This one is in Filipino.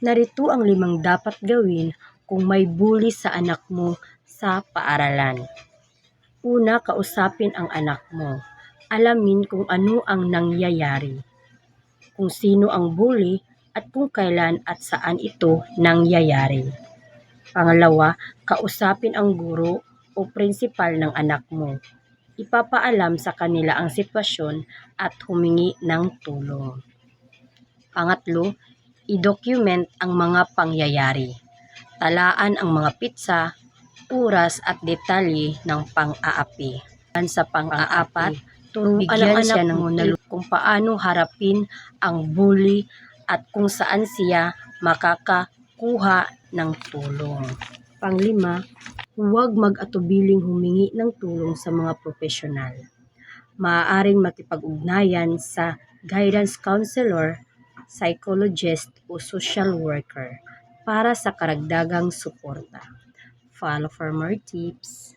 Narito ang 5 dapat gawin kung may bully sa anak mo sa paaralan. Una, kausapin ang anak mo. Alamin kung ano ang nangyayari, kung sino ang bully at kung kailan at saan ito nangyayari. Pangalawa, kausapin ang guro o prinsipal ng anak mo. Ipapaalam sa kanila ang sitwasyon at humingi ng tulong. Pangatlo, i-document ang mga pangyayari. Talaan ang mga pitsa, oras at detalye ng pang-aapi. Sa pang-aapat, turuan siya ng kung paano harapin ang bully at kung saan siya makakakuha ng tulong. Panglima, huwag mag-atubiling humingi ng tulong sa mga profesional. Maaaring makipag-ugnayan sa guidance counselor, psychologist o social worker para sa karagdagang suporta. Follow for more tips.